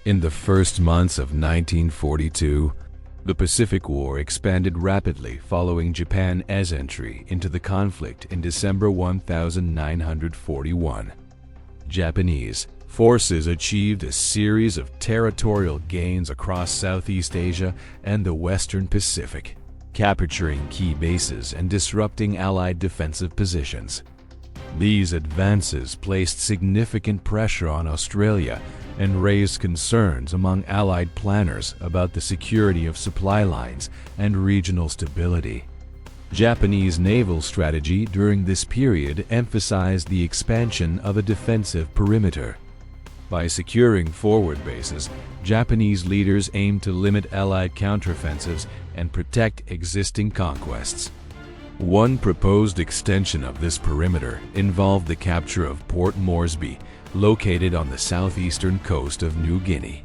In the first months of 1942, the Pacific War expanded rapidly following Japan's entry into the conflict in December 1941. Japanese forces achieved a series of territorial gains across Southeast Asia and the Western Pacific, capturing key bases and disrupting Allied defensive positions. These advances placed significant pressure on Australia and raised concerns among Allied planners about the security of supply lines and regional stability. Japanese naval strategy during this period emphasized the expansion of a defensive perimeter. By securing forward bases, Japanese leaders aimed to limit Allied counteroffensives and protect existing conquests. One proposed extension of this perimeter involved the capture of Port Moresby, located on the southeastern coast of New Guinea.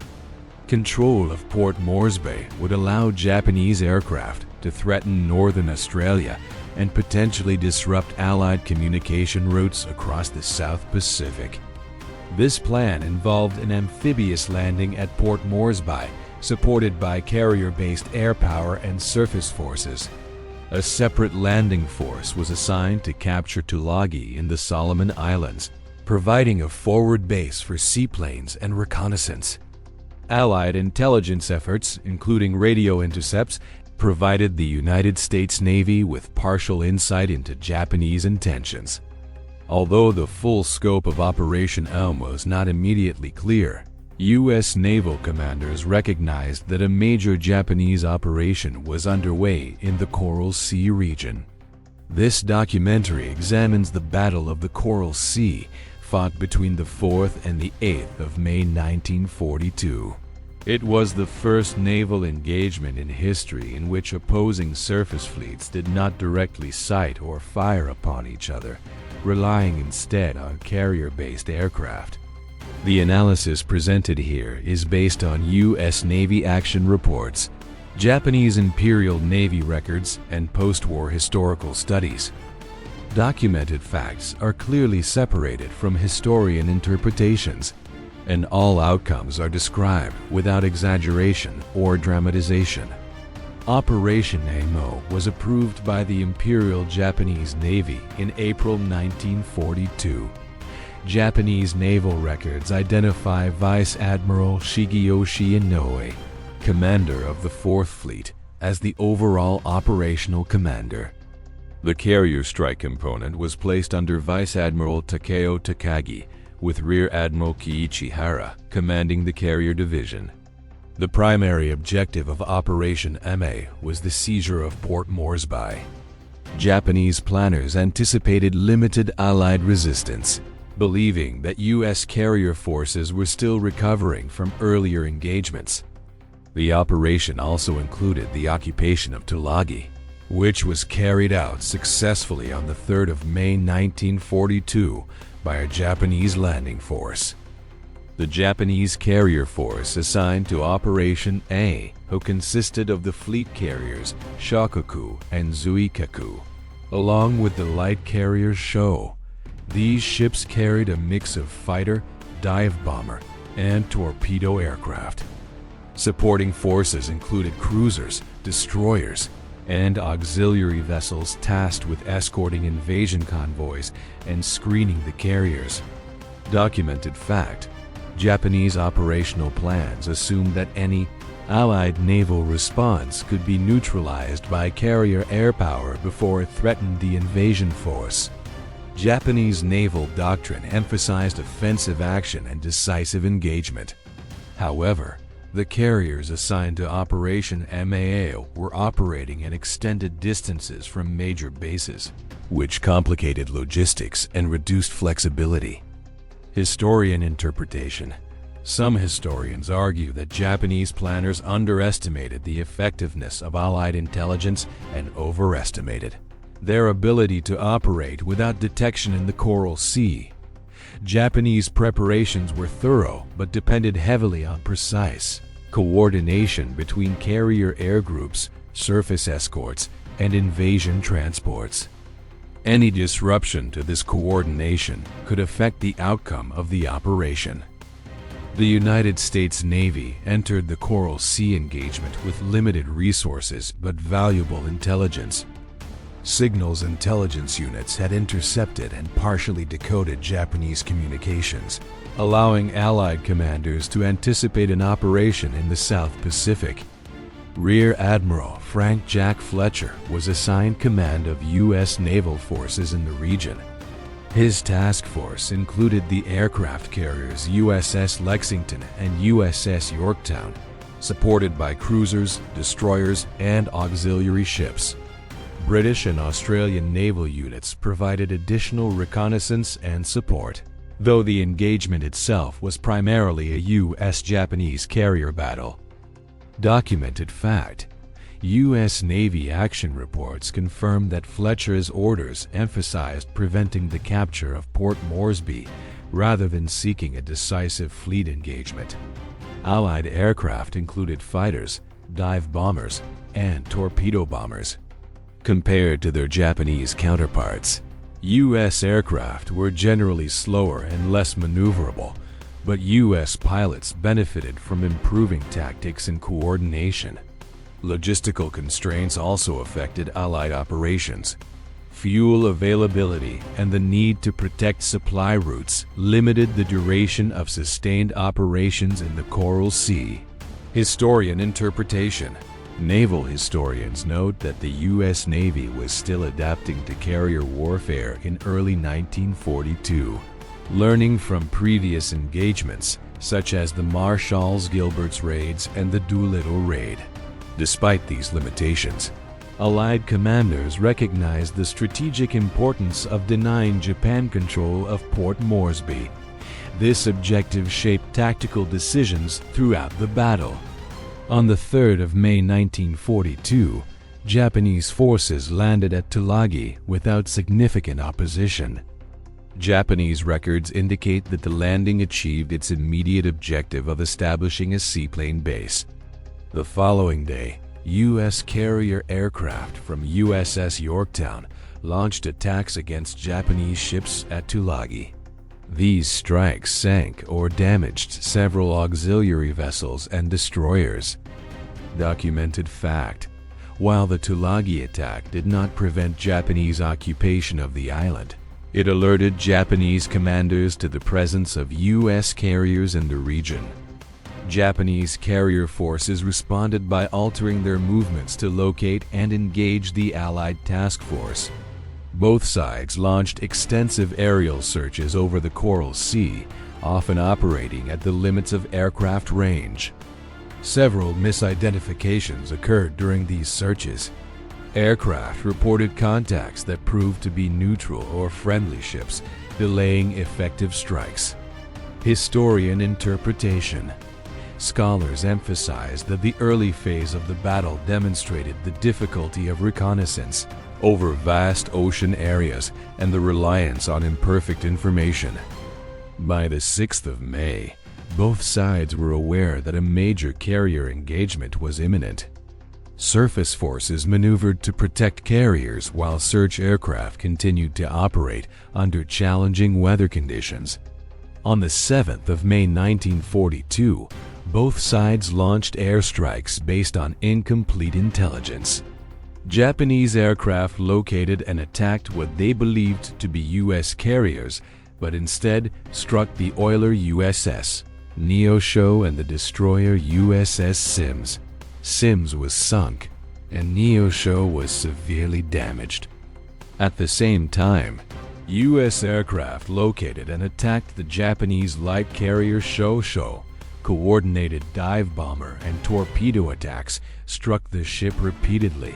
Control of Port Moresby would allow Japanese aircraft to threaten northern Australia and potentially disrupt Allied communication routes across the South Pacific. This plan involved an amphibious landing at Port Moresby, supported by carrier-based air power and surface forces. A separate landing force was assigned to capture Tulagi in the Solomon Islands, providing a forward base for seaplanes and reconnaissance. Allied intelligence efforts, including radio intercepts, provided the United States Navy with partial insight into Japanese intentions. Although the full scope of Operation was not immediately clear, U.S. naval commanders recognized that a major Japanese operation was underway in the Coral Sea region. This documentary examines the Battle of the Coral Sea, fought between the 4th and the 8th of May 1942. It was the first naval engagement in history in which opposing surface fleets did not directly sight or fire upon each other, relying instead on carrier-based aircraft. The analysis presented here is based on U.S. Navy action reports, Japanese Imperial Navy records, and post-war historical studies. Documented facts are clearly separated from historian interpretations, and all outcomes are described without exaggeration or dramatization. Operation Amo was approved by the Imperial Japanese Navy in April 1942. Japanese naval records identify Vice Admiral Shigeyoshi Inoue, commander of the 4th Fleet, as the overall operational commander. The carrier strike component was placed under Vice Admiral Takeo Takagi, with Rear Admiral Kiichi Hara commanding the carrier division. The primary objective of Operation Ame was the seizure of Port Moresby. Japanese planners anticipated limited Allied resistance, believing that U.S. carrier forces were still recovering from earlier engagements. The operation also included the occupation of Tulagi, which was carried out successfully on the 3rd of May 1942 by a Japanese landing force. The Japanese carrier force assigned to Operation A, who consisted of the fleet carriers Shōkaku and Zuikaku, along with the light carrier Shōhō. These ships carried a mix of fighter, dive bomber, and torpedo aircraft. Supporting forces included cruisers, destroyers, and auxiliary vessels tasked with escorting invasion convoys and screening the carriers. Documented fact: Japanese operational plans assumed that any Allied naval response could be neutralized by carrier air power before it threatened the invasion force. Japanese naval doctrine emphasized offensive action and decisive engagement. However, the carriers assigned to Operation MAO were operating at extended distances from major bases, which complicated logistics and reduced flexibility. Historian interpretation: some historians argue that Japanese planners underestimated the effectiveness of Allied intelligence and overestimated their ability to operate without detection in the Coral Sea. Japanese preparations were thorough but depended heavily on precise coordination between carrier air groups, surface escorts, and invasion transports. Any disruption to this coordination could affect the outcome of the operation. The United States Navy entered the Coral Sea engagement with limited resources but valuable intelligence. Signals intelligence units had intercepted and partially decoded Japanese communications, allowing Allied commanders to anticipate an operation in the South Pacific. Rear Admiral Frank Jack Fletcher was assigned command of U.S. naval forces in the region. His task force included the aircraft carriers USS Lexington and USS Yorktown, supported by cruisers, destroyers, and auxiliary ships. British and Australian naval units provided additional reconnaissance and support, though the engagement itself was primarily a U.S.-Japanese carrier battle. Documented fact: U.S. Navy action reports confirm that Fletcher's orders emphasized preventing the capture of Port Moresby rather than seeking a decisive fleet engagement. Allied aircraft included fighters, dive bombers, and torpedo bombers. Compared to their Japanese counterparts, U.S. aircraft were generally slower and less maneuverable, but U.S. pilots benefited from improving tactics and coordination. Logistical constraints also affected Allied operations. Fuel availability and the need to protect supply routes limited the duration of sustained operations in the Coral Sea. Historian interpretation: naval historians note that the U.S. Navy was still adapting to carrier warfare in early 1942, learning from previous engagements such as the Marshall's-Gilbert's raids and the Doolittle raid. Despite these limitations, Allied commanders recognized the strategic importance of denying Japan control of Port Moresby. This objective shaped tactical decisions throughout the battle. On the 3rd of May 1942, Japanese forces landed at Tulagi without significant opposition. Japanese records indicate that the landing achieved its immediate objective of establishing a seaplane base. The following day, U.S. carrier aircraft from USS Yorktown launched attacks against Japanese ships at Tulagi. These strikes sank or damaged several auxiliary vessels and destroyers. Documented fact: while the Tulagi attack did not prevent Japanese occupation of the island, it alerted Japanese commanders to the presence of U.S. carriers in the region. Japanese carrier forces responded by altering their movements to locate and engage the Allied task force. Both sides launched extensive aerial searches over the Coral Sea, often operating at the limits of aircraft range. Several misidentifications occurred during these searches. Aircraft reported contacts that proved to be neutral or friendly ships, delaying effective strikes. Historian interpretation: scholars emphasize that the early phase of the battle demonstrated the difficulty of reconnaissance over vast ocean areas and the reliance on imperfect information. By the 6th of May, both sides were aware that a major carrier engagement was imminent. Surface forces maneuvered to protect carriers while search aircraft continued to operate under challenging weather conditions. On the 7th of May 1942, both sides launched airstrikes based on incomplete intelligence. Japanese aircraft located and attacked what they believed to be U.S. carriers, but instead struck the oiler USS Neosho and the destroyer USS Sims. Sims was sunk, and Neosho was severely damaged. At the same time, U.S. aircraft located and attacked the Japanese light carrier Shōhō. Coordinated dive bomber and torpedo attacks struck the ship repeatedly.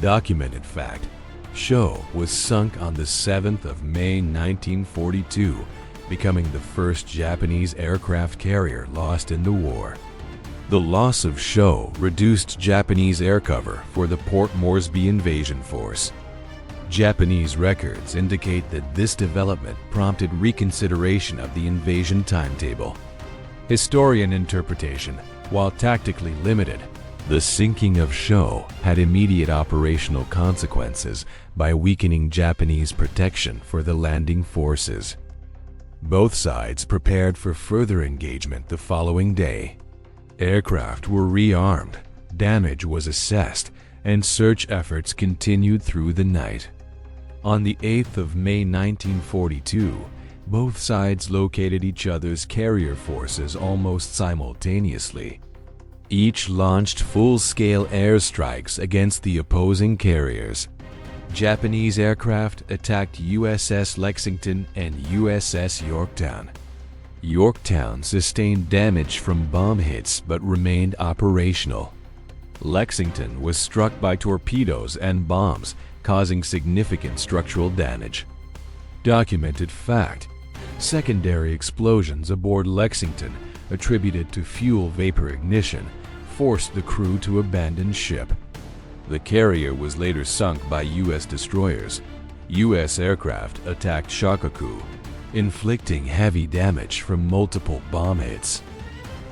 Documented fact: Shōhō was sunk on the 7th of May 1942, becoming the first Japanese aircraft carrier lost in the war. The loss of Shōhō reduced Japanese air cover for the Port Moresby invasion force. Japanese records indicate that this development prompted reconsideration of the invasion timetable. Historian interpretation: while tactically limited, the sinking of Shōhō had immediate operational consequences by weakening Japanese protection for the landing forces. Both sides prepared for further engagement the following day. Aircraft were rearmed, damage was assessed, and search efforts continued through the night. On the 8th of May 1942, both sides located each other's carrier forces almost simultaneously. Each launched full-scale airstrikes against the opposing carriers. Japanese aircraft attacked USS Lexington and USS Yorktown. Yorktown sustained damage from bomb hits but remained operational. Lexington was struck by torpedoes and bombs, causing significant structural damage. Documented fact: secondary explosions aboard Lexington, attributed to fuel vapor ignition, forced the crew to abandon ship. The carrier was later sunk by U.S. destroyers. U.S. aircraft attacked Shōkaku, inflicting heavy damage from multiple bomb hits.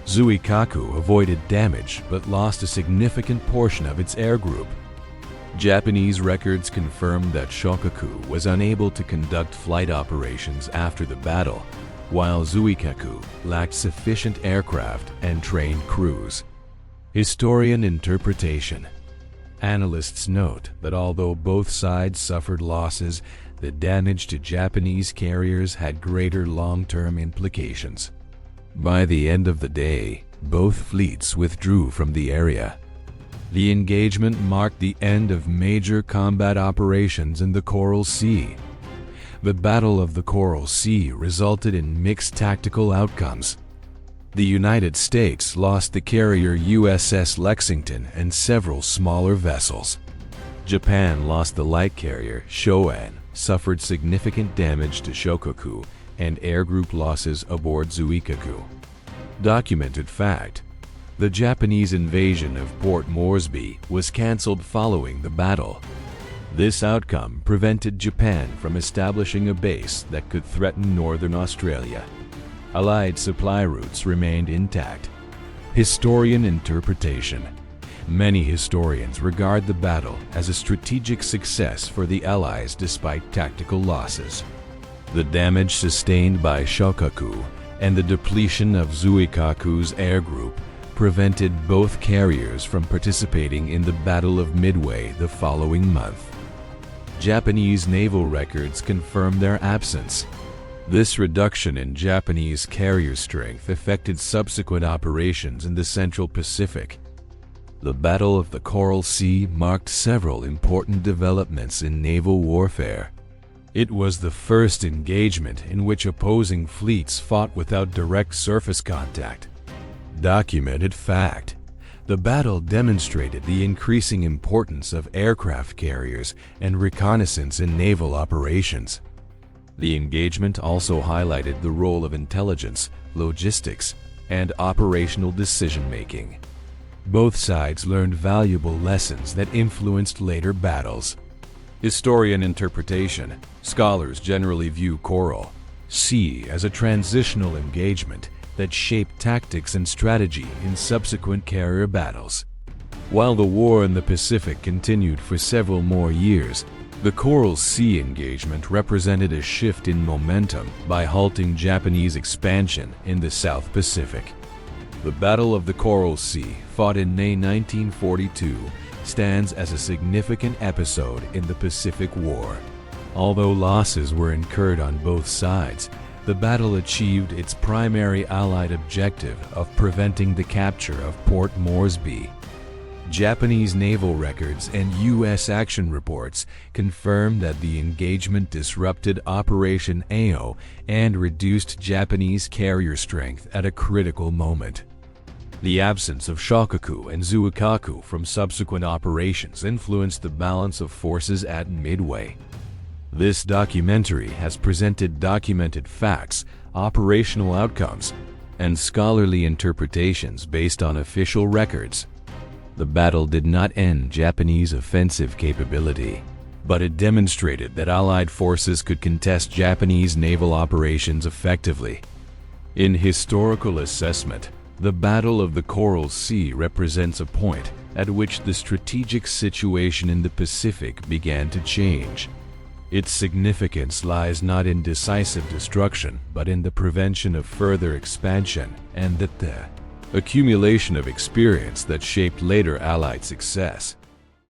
Zuikaku avoided damage but lost a significant portion of its air group. Japanese records confirmed that Shōkaku was unable to conduct flight operations after the battle, while Zuikaku lacked sufficient aircraft and trained crews. Historian interpretation: analysts note that although both sides suffered losses, the damage to Japanese carriers had greater long-term implications. By the end of the day, both fleets withdrew from the area. The engagement marked the end of major combat operations in the Coral Sea. The Battle of the Coral Sea resulted in mixed tactical outcomes. The United States lost the carrier USS Lexington and several smaller vessels. Japan lost the light carrier Shōhō, suffered significant damage to Shōkaku, and air group losses aboard Zuikaku. Documented fact: the Japanese invasion of Port Moresby was cancelled following the battle. This outcome prevented Japan from establishing a base that could threaten northern Australia. Allied supply routes remained intact. Historian interpretation: many historians regard the battle as a strategic success for the Allies despite tactical losses. The damage sustained by Shōkaku and the depletion of Zuikaku's air group prevented both carriers from participating in the Battle of Midway the following month. Japanese naval records confirm their absence. This reduction in Japanese carrier strength affected subsequent operations in the Central Pacific. The Battle of the Coral Sea marked several important developments in naval warfare. It was the first engagement in which opposing fleets fought without direct surface contact. Documented fact: the battle demonstrated the increasing importance of aircraft carriers and reconnaissance in naval operations. The engagement also highlighted the role of intelligence, logistics, and operational decision-making. Both sides learned valuable lessons that influenced later battles. Historian interpretation: scholars generally view Coral Sea as a transitional engagement that shaped tactics and strategy in subsequent carrier battles. While the war in the Pacific continued for several more years, the Coral Sea engagement represented a shift in momentum by halting Japanese expansion in the South Pacific. The Battle of the Coral Sea, fought in May 1942, stands as a significant episode in the Pacific War. Although losses were incurred on both sides, the battle achieved its primary Allied objective of preventing the capture of Port Moresby. Japanese naval records and U.S. action reports confirm that the engagement disrupted Operation Ao and reduced Japanese carrier strength at a critical moment. The absence of Shōkaku and Zuikaku from subsequent operations influenced the balance of forces at Midway. This documentary has presented documented facts, operational outcomes, and scholarly interpretations based on official records. The battle did not end Japanese offensive capability, but it demonstrated that Allied forces could contest Japanese naval operations effectively. In historical assessment, the Battle of the Coral Sea represents a point at which the strategic situation in the Pacific began to change. Its significance lies not in decisive destruction, but in the prevention of further expansion and the accumulation of experience that shaped later Allied success.